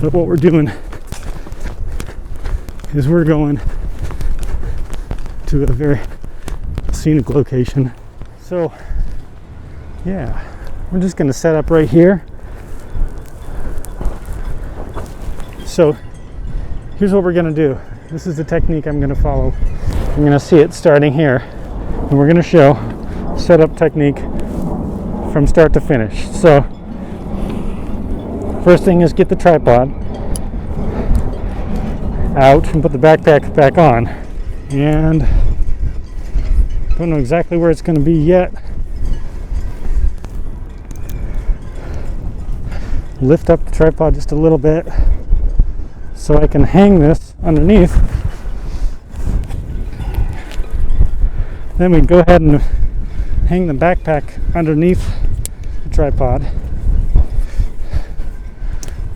But what we're doing is we're going to a very scenic location. So yeah, we're just gonna set up right here. So here's what we're gonna do. This is the technique I'm gonna follow. I'm gonna see it starting here, and we're gonna show setup technique from start to finish. So first thing is get the tripod out and put the backpack back on. And don't know exactly where it's gonna be yet. Lift up the tripod just a little bit so I can hang this underneath. Then we go ahead and hang the backpack underneath the tripod.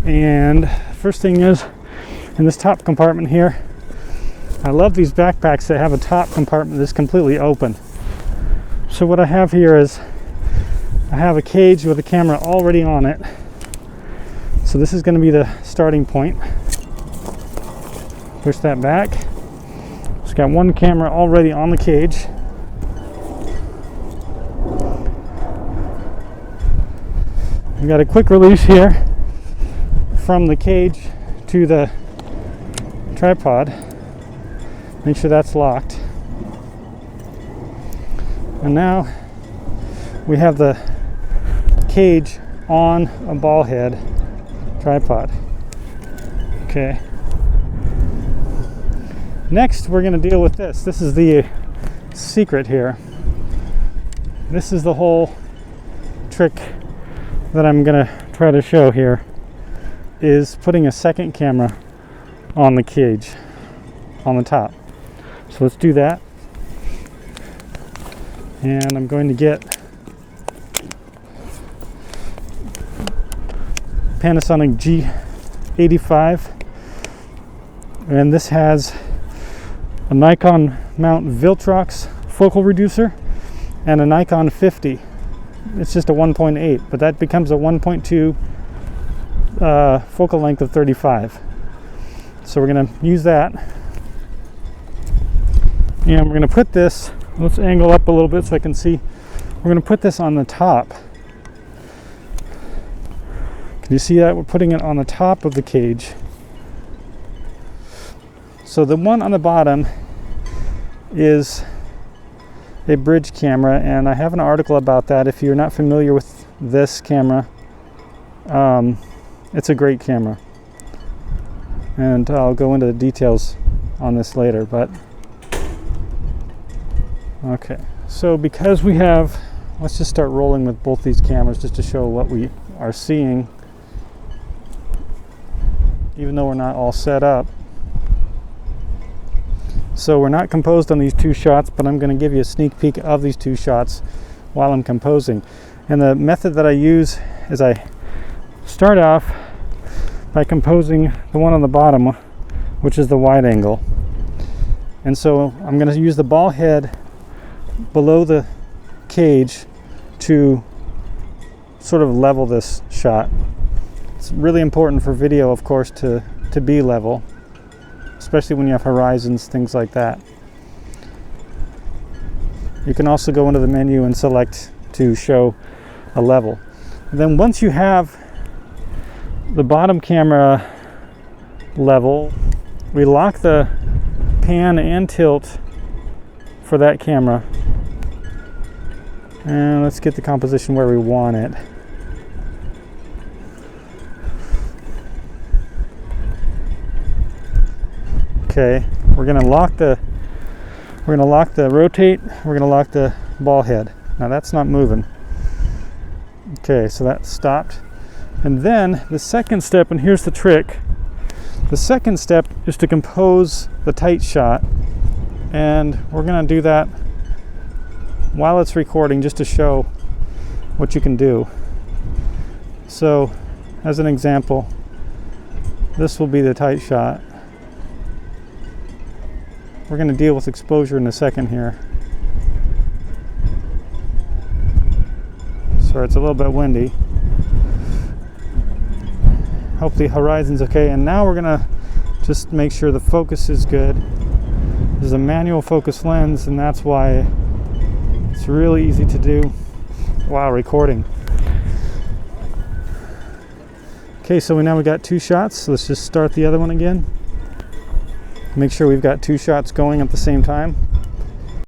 And first thing is, in this top compartment here, I love these backpacks that have a top compartment that's completely open. So what I have here is I have a cage with a camera already on it. So this is going to be the starting point. Push that back. It's got one camera already on the cage. We've got a quick release here from the cage to the tripod. Make sure that's locked. And now we have the cage on a ball head tripod. Okay. Next, we're going to deal with this. This is the secret here. This is the whole trick that I'm going to try to show here, is putting a second camera on the cage on the top. So let's do that. And I'm going to get Panasonic G85, and this has a Nikon mount Viltrox focal reducer and a Nikon 50. It's just a 1.8, but that becomes a 1.2 focal length of 35. So we're going to use that, and we're going to put this, let's angle up a little bit so I can see. We're going to put this on the top. Can you see that? We're putting it on the top of the cage. So the one on the bottom is a bridge camera, and I have an article about that. If you're not familiar with this camera, it's a great camera, and I'll go into the details on this later. But okay, so because we have, let's just start rolling with both these cameras just to show what we are seeing, even though we're not all set up. So we're not composed on these two shots, but I'm going to give you a sneak peek of these two shots while I'm composing. And the method that I use is I start off by composing the one on the bottom, which is the wide angle. And so I'm going to use the ball head below the cage to sort of level this shot. It's really important for video, of course, to be level, especially when you have horizons, things like that. You can also go into the menu and select to show a level. And then once you have the bottom camera level, we lock the pan and tilt for that camera. And let's get the composition where we want it. Okay, we're going to lock the rotate, we're going to lock the ball head. Now that's not moving. Okay, so that stopped. And then the second step, and here's the trick, the second step is to compose the tight shot, and we're going to do that while it's recording just to show what you can do. So as an example, this will be the tight shot. We're going to deal with exposure in a second here. Sorry, it's a little bit windy. Hope the horizon's okay. And now we're gonna just make sure the focus is good. This is a manual focus lens, and that's why it's really easy to do while recording. Okay, so now we got 2 shots. So let's just start the other one again. Make sure we've got 2 shots going at the same time.